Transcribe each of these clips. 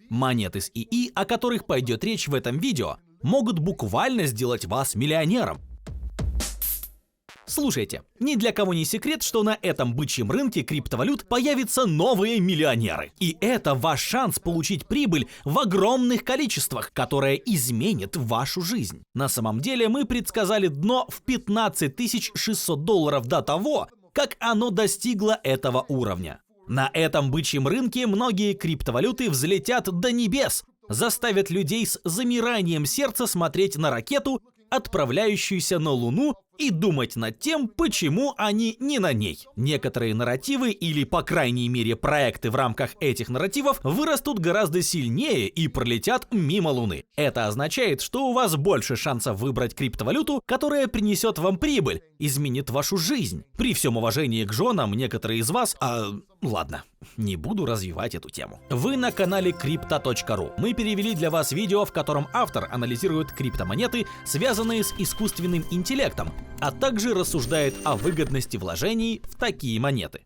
Монеты с ИИ, о которых пойдет речь в этом видео, могут буквально сделать вас миллионером. Слушайте, ни для кого не секрет, что на этом бычьем рынке криптовалют появятся новые миллионеры. И это ваш шанс получить прибыль в огромных количествах, которая изменит вашу жизнь. На самом деле мы предсказали дно в $15 600 до того, как оно достигло этого уровня. На этом бычьем рынке многие криптовалюты взлетят до небес, заставят людей с замиранием сердца смотреть на ракету, отправляющуюся на Луну, и думать над тем, почему они не на ней. Некоторые нарративы, или по крайней мере проекты в рамках этих нарративов, вырастут гораздо сильнее и пролетят мимо Луны. Это означает, что у вас больше шансов выбрать криптовалюту, которая принесет вам прибыль, изменит вашу жизнь. При всем уважении к женам, некоторые из вас... ладно, не буду развивать эту тему. Вы на канале Crypto.ru. Мы перевели для вас видео, в котором автор анализирует криптомонеты, связанные с искусственным интеллектом, а также рассуждает о выгодности вложений в такие монеты.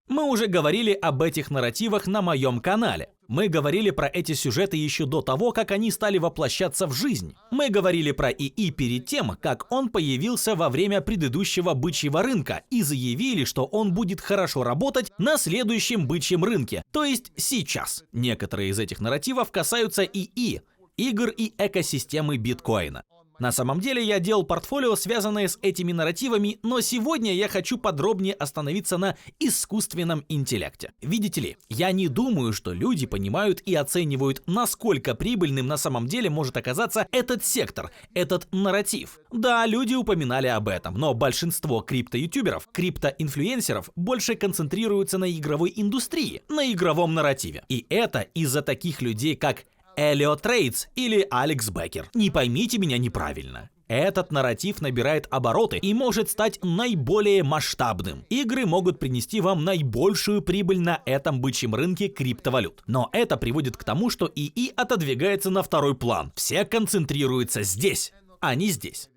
Мы уже говорили об этих нарративах на моем канале. Мы говорили про эти сюжеты еще до того, как они стали воплощаться в жизнь. Мы говорили про ИИ перед тем, как он появился во время предыдущего бычьего рынка, и заявили, что он будет хорошо работать на следующем бычьем рынке, то есть сейчас. Некоторые из этих нарративов касаются ИИ, игр и экосистемы биткоина. На самом деле я делал портфолио, связанное с этими нарративами, но сегодня я хочу подробнее остановиться на искусственном интеллекте. Видите ли, я не думаю, что люди понимают и оценивают, насколько прибыльным на самом деле может оказаться этот сектор, этот нарратив. Да, люди упоминали об этом, но большинство криптоютуберов, криптоинфлюенсеров больше концентрируются на игровой индустрии, на игровом нарративе. И это из-за таких людей, как Элиот Трейдс или Алекс Беккер. Не поймите меня неправильно. Этот нарратив набирает обороты и может стать наиболее масштабным. Игры могут принести вам наибольшую прибыль на этом бычьем рынке криптовалют. Но это приводит к тому, что ИИ отодвигается на второй план. Все концентрируются здесь, а не здесь.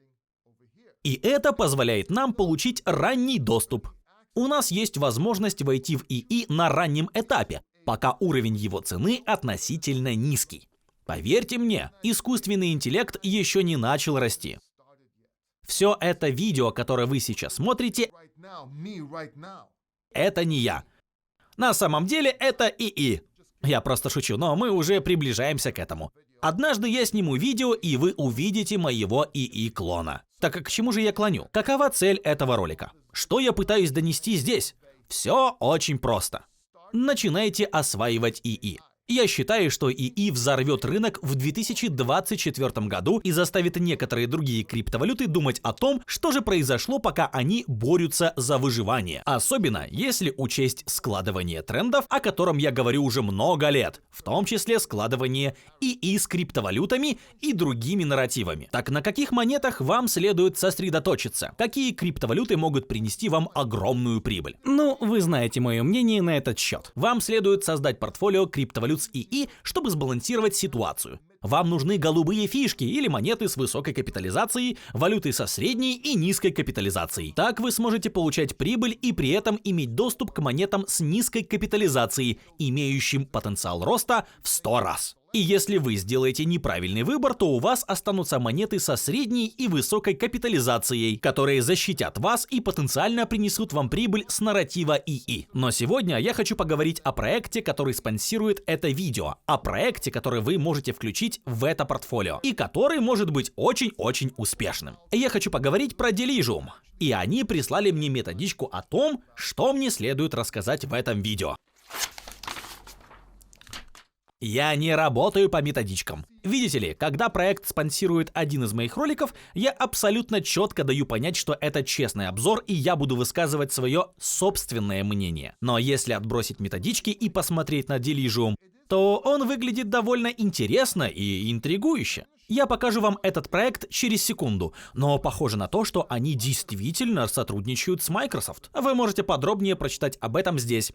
И это позволяет нам получить ранний доступ. У нас есть возможность войти в ИИ на раннем этапе, пока уровень его цены относительно низкий. Поверьте мне, искусственный интеллект еще не начал расти. Все это видео, которое вы сейчас смотрите, это не я. На самом деле это ИИ. Я просто шучу, но мы уже приближаемся к этому. Однажды я сниму видео, и вы увидите моего ИИ-клона. Так к чему же я клоню? Какова цель этого ролика? Что я пытаюсь донести здесь? Все очень просто. Начинайте осваивать ИИ. Я считаю, что ИИ взорвет рынок в 2024 году и заставит некоторые другие криптовалюты думать о том, что же произошло, пока они борются за выживание. Особенно, если учесть складывание трендов, о котором я говорю уже много лет, в том числе складывание ИИ с криптовалютами и другими нарративами. Так на каких монетах вам следует сосредоточиться? Какие криптовалюты могут принести вам огромную прибыль? Ну, вы знаете мое мнение на этот счет. Вам следует создать портфолио криптовалют с ИИ, чтобы сбалансировать ситуацию. Вам нужны голубые фишки или монеты с высокой капитализацией, валюты со средней и низкой капитализацией. Так вы сможете получать прибыль и при этом иметь доступ к монетам с низкой капитализацией, имеющим потенциал роста в 100 раз. И если вы сделаете неправильный выбор, то у вас останутся монеты со средней и высокой капитализацией, которые защитят вас и потенциально принесут вам прибыль с нарратива ИИ. Но сегодня я хочу поговорить о проекте, который спонсирует это видео, о проекте, который вы можете включить в это портфолио и который может быть очень-очень успешным. Я хочу поговорить про Delicium, и они прислали мне методичку о том, что мне следует рассказать в этом видео. Я не работаю по методичкам. Видите ли, когда проект спонсирует один из моих роликов, я абсолютно четко даю понять, что это честный обзор, и я буду высказывать свое собственное мнение. Но если отбросить методички и посмотреть на Delicium, то он выглядит довольно интересно и интригующе. Я покажу вам этот проект через секунду, но похоже на то, что они действительно сотрудничают с Microsoft. Вы можете подробнее прочитать об этом здесь.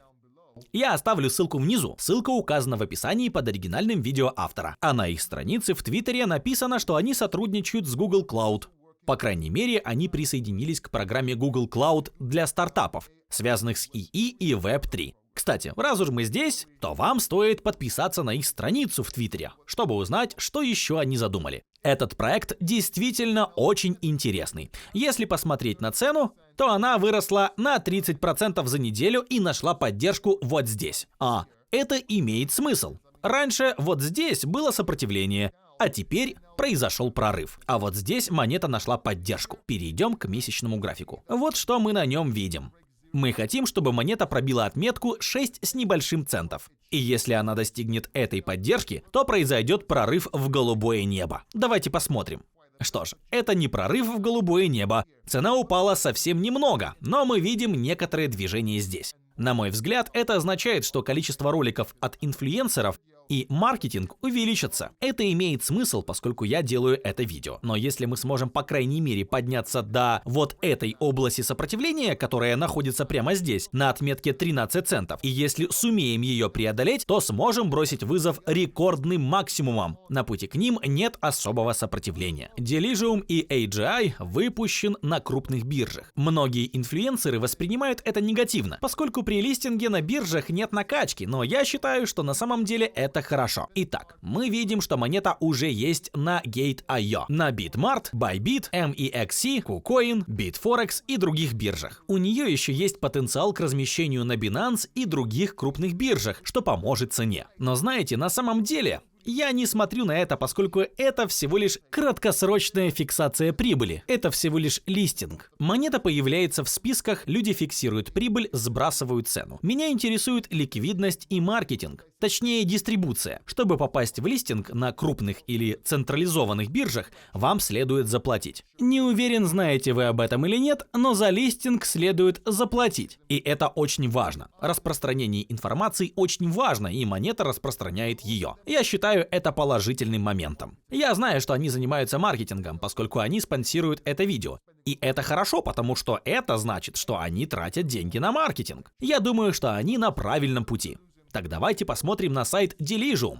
Я оставлю ссылку внизу, ссылка указана в описании под оригинальным видео автора. А на их странице в Твиттере написано, что они сотрудничают с Google Cloud. По крайней мере, они присоединились к программе Google Cloud для стартапов, связанных с ИИ и Web3. Кстати, раз уж мы здесь, то вам стоит подписаться на их страницу в Твиттере, чтобы узнать, что еще они задумали. Этот проект действительно очень интересный. Если посмотреть на цену, то она выросла на 30% за неделю и нашла поддержку вот здесь. А это имеет смысл. Раньше вот здесь было сопротивление, а теперь произошел прорыв. А вот здесь монета нашла поддержку. Перейдем к месячному графику. Вот что мы на нем видим. Мы хотим, чтобы монета пробила отметку 6 с небольшим центов. И если она достигнет этой поддержки, то произойдет прорыв в голубое небо. Давайте посмотрим. Что ж, это не прорыв в голубое небо. Цена упала совсем немного, но мы видим некоторые движения здесь. На мой взгляд, это означает, что количество роликов от инфлюенсеров и маркетинг увеличатся. Это имеет смысл, поскольку я делаю это видео. Но если мы сможем, по крайней мере, подняться до вот этой области сопротивления, которая находится прямо здесь, на отметке 13 центов, и если сумеем ее преодолеть, то сможем бросить вызов рекордным максимумам. На пути к ним нет особого сопротивления. Delirium и AGI выпущен на крупных биржах. Многие инфлюенсеры воспринимают это негативно, поскольку при листинге на биржах нет накачки, но я считаю, что на самом деле это хорошо. Итак, мы видим, что монета уже есть на Gate.io, на Bitmart, Bybit, MEXC, KuCoin, Bitforex и других биржах. У нее еще есть потенциал к размещению на Binance и других крупных биржах, что поможет цене. Но знаете, на самом деле я не смотрю на это, поскольку это всего лишь краткосрочная фиксация прибыли. Это всего лишь листинг. Монета появляется в списках, люди фиксируют прибыль, сбрасывают цену. Меня интересует ликвидность и маркетинг. Точнее, дистрибуция. Чтобы попасть в листинг на крупных или централизованных биржах, вам следует заплатить. Не уверен, знаете вы об этом или нет, но за листинг следует заплатить. И это очень важно. Распространение информации очень важно, и монета распространяет ее. Я считаю это положительным моментом. Я знаю, что они занимаются маркетингом, поскольку они спонсируют это видео. И это хорошо, потому что это значит, что они тратят деньги на маркетинг. Я думаю, что они на правильном пути. Так давайте посмотрим на сайт Delirium.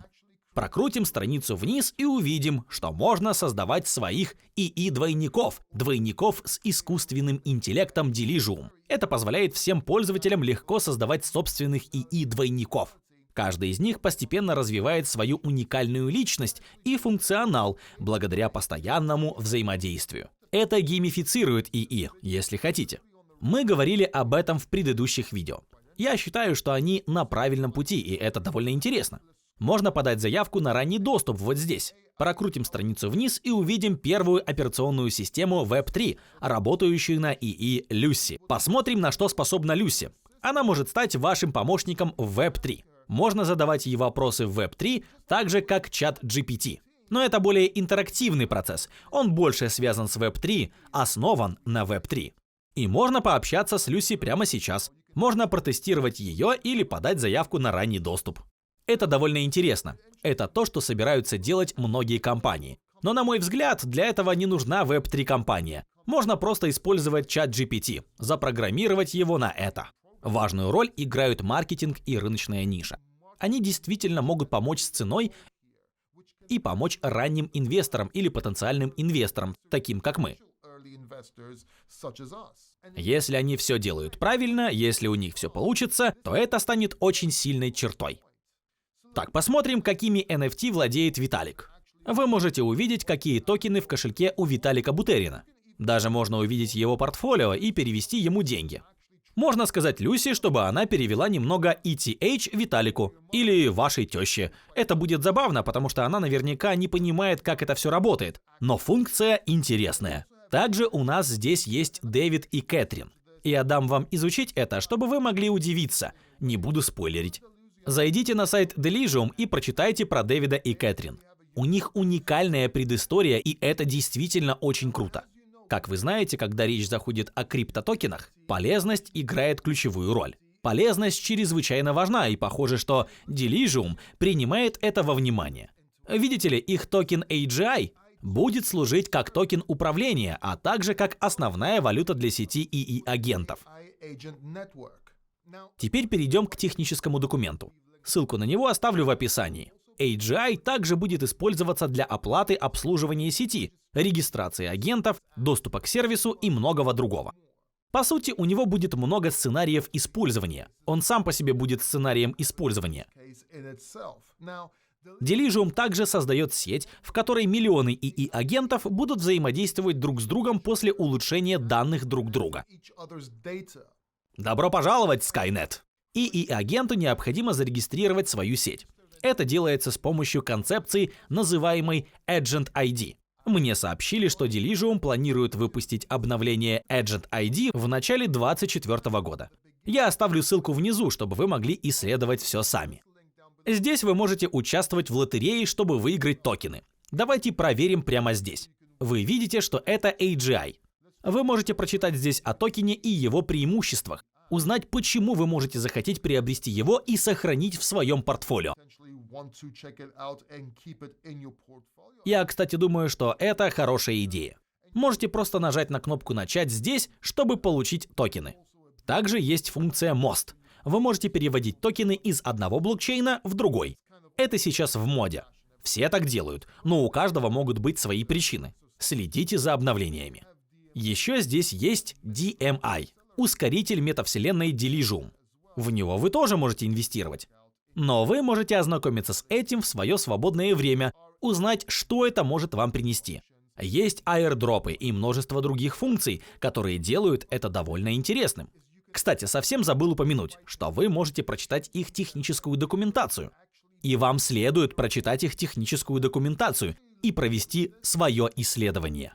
Прокрутим страницу вниз и увидим, что можно создавать своих ИИ-двойников, двойников с искусственным интеллектом Delirium. Это позволяет всем пользователям легко создавать собственных ИИ-двойников. Каждый из них постепенно развивает свою уникальную личность и функционал благодаря постоянному взаимодействию. Это геймифицирует ИИ, если хотите. Мы говорили об этом в предыдущих видео. Я считаю, что они на правильном пути, и это довольно интересно. Можно подать заявку на ранний доступ вот здесь. Прокрутим страницу вниз и увидим первую операционную систему Web3, работающую на ИИ Lucy. Посмотрим, на что способна Lucy. Она может стать вашим помощником в Web3. Можно задавать ей вопросы в Web3, так же как чат GPT. Но это более интерактивный процесс. Он больше связан с Web3, основан на Web3. И можно пообщаться с Lucy прямо сейчас. Можно протестировать ее или подать заявку на ранний доступ. Это довольно интересно. Это то, что собираются делать многие компании. Но на мой взгляд, для этого не нужна Web3 компания. Можно просто использовать чат GPT, запрограммировать его на это. Важную роль играют маркетинг и рыночная ниша. Они действительно могут помочь с ценой и помочь ранним инвесторам или потенциальным инвесторам, таким как мы. Если они все делают правильно, если у них все получится, то это станет очень сильной чертой. Так, посмотрим, какими NFT владеет Виталик. Вы можете увидеть, какие токены в кошельке у Виталика Бутерина. Даже можно увидеть его портфолио и перевести ему деньги. Можно сказать Люси, чтобы она перевела немного ETH Виталику или вашей теще. Это будет забавно, потому что она наверняка не понимает, как это все работает. Но функция интересная. Также у нас здесь есть Дэвид и Кэтрин. Я дам вам изучить это, чтобы вы могли удивиться. Не буду спойлерить. Зайдите на сайт Delirium и прочитайте про Дэвида и Кэтрин. У них уникальная предыстория, и это действительно очень круто. Как вы знаете, когда речь заходит о криптотокенах, полезность играет ключевую роль. Полезность чрезвычайно важна, и похоже, что Delirium принимает это во внимание. Видите ли, их токен AGI будет служить как токен управления, а также как основная валюта для сети ИИ-агентов. Теперь перейдем к техническому документу. Ссылку на него оставлю в описании. AGI также будет использоваться для оплаты обслуживания сети, регистрации агентов, доступа к сервису и многого другого. По сути, у него будет много сценариев использования. Он сам по себе будет сценарием использования. Delusion также создает сеть, в которой миллионы ИИ-агентов будут взаимодействовать друг с другом после улучшения данных друг друга. Добро пожаловать, Skynet! ИИ-агенту необходимо зарегистрировать свою сеть. Это делается с помощью концепции, называемой Agent ID. Мне сообщили, что Delusion планирует выпустить обновление Agent ID в начале 2024 года. Я оставлю ссылку внизу, чтобы вы могли исследовать все сами. Здесь вы можете участвовать в лотерее, чтобы выиграть токены. Давайте проверим прямо здесь. Вы видите, что это AGI. Вы можете прочитать здесь о токене и его преимуществах, узнать, почему вы можете захотеть приобрести его и сохранить в своем портфолио. Я, кстати, думаю, что это хорошая идея. Можете просто нажать на кнопку «Начать» здесь, чтобы получить токены. Также есть функция «Мост». Вы можете переводить токены из одного блокчейна в другой. Это сейчас в моде. Все так делают, но у каждого могут быть свои причины. Следите за обновлениями. Еще здесь есть DMI – ускоритель метавселенной Delusion. В него вы тоже можете инвестировать. Но вы можете ознакомиться с этим в свое свободное время, узнать, что это может вам принести. Есть аирдропы и множество других функций, которые делают это довольно интересным. Кстати, совсем забыл упомянуть, что вы можете прочитать их техническую документацию. И вам следует прочитать их техническую документацию и провести свое исследование.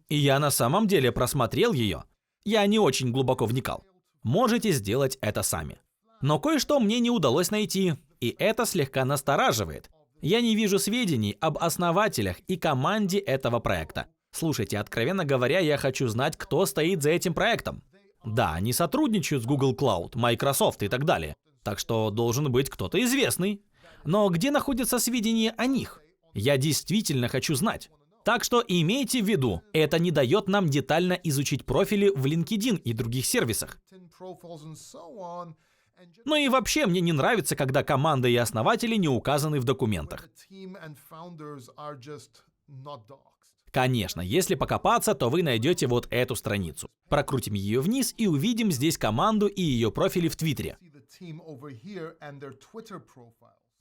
И я на самом деле просмотрел ее. Я не очень глубоко вникал. Можете сделать это сами. Но кое-что мне не удалось найти, и это слегка настораживает. Я не вижу сведений об основателях и команде этого проекта. Слушайте, откровенно говоря, я хочу знать, кто стоит за этим проектом. Да, они сотрудничают с Google Cloud, Microsoft и так далее. Так что должен быть кто-то известный. Но где находятся сведения о них? Я действительно хочу знать. Так что имейте в виду, это не дает нам детально изучить профили в LinkedIn и других сервисах. Ну и вообще мне не нравится, когда команда и основатели не указаны в документах. Конечно, если покопаться, то вы найдете вот эту страницу. Прокрутим ее вниз и увидим здесь команду и ее профили в Твиттере.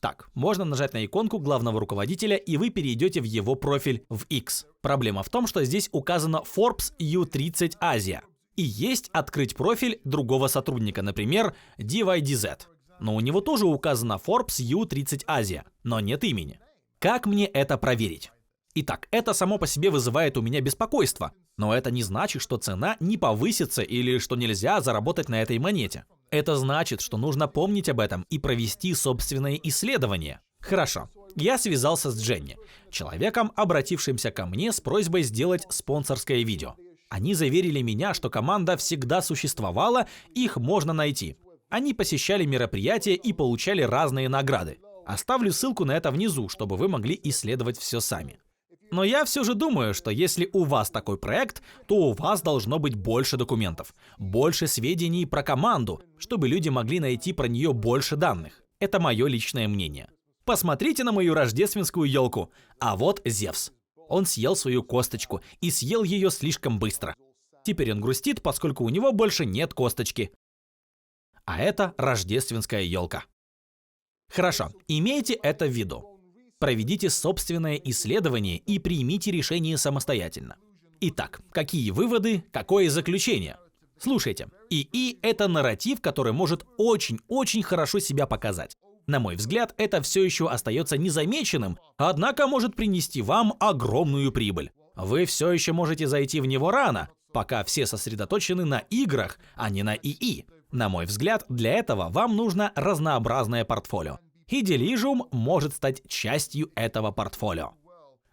Так, можно нажать на иконку главного руководителя, и вы перейдете в его профиль в X. Проблема в том, что здесь указано Forbes U30 Asia. И есть открыть профиль другого сотрудника, например, DYDZ. Но у него тоже указано Forbes U30 Asia, но нет имени. Как мне это проверить? Итак, это само по себе вызывает у меня беспокойство, но это не значит, что цена не повысится или что нельзя заработать на этой монете. Это значит, что нужно помнить об этом и провести собственное исследование. Хорошо, я связался с Дженни, человеком, обратившимся ко мне с просьбой сделать спонсорское видео. Они заверили меня, что команда всегда существовала, их можно найти. Они посещали мероприятия и получали разные награды. Оставлю ссылку на это внизу, чтобы вы могли исследовать все сами. Но я все же думаю, что если у вас такой проект, то у вас должно быть больше документов, больше сведений про команду, чтобы люди могли найти про нее больше данных. Это мое личное мнение. Посмотрите на мою рождественскую елку. А вот Зевс. Он съел свою косточку и съел ее слишком быстро. Теперь он грустит, поскольку у него больше нет косточки. А это рождественская елка. Хорошо, имейте это в виду. Проведите собственное исследование и примите решение самостоятельно. Итак, какие выводы, какое заключение? Слушайте, ИИ – это нарратив, который может очень-очень хорошо себя показать. На мой взгляд, это все еще остается незамеченным, однако может принести вам огромную прибыль. Вы все еще можете зайти в него рано, пока все сосредоточены на играх, а не на ИИ. На мой взгляд, для этого вам нужно разнообразное портфолио. И Delusion может стать частью этого портфолио.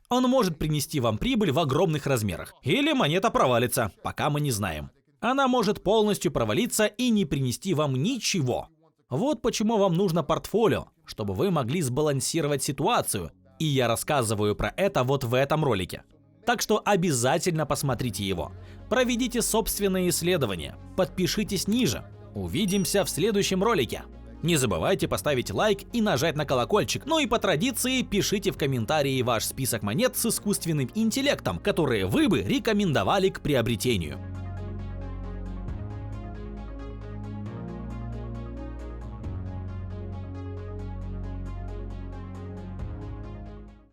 Он может принести вам прибыль в огромных размерах. Или монета провалится, пока мы не знаем. Она может полностью провалиться и не принести вам ничего. Вот почему вам нужно портфолио, чтобы вы могли сбалансировать ситуацию. И я рассказываю про это вот в этом ролике. Так что обязательно посмотрите его. Проведите собственное исследование. Подпишитесь ниже. Увидимся в следующем ролике. Не забывайте поставить лайк и нажать на колокольчик. Ну и по традиции пишите в комментарии ваш список монет с искусственным интеллектом, которые вы бы рекомендовали к приобретению.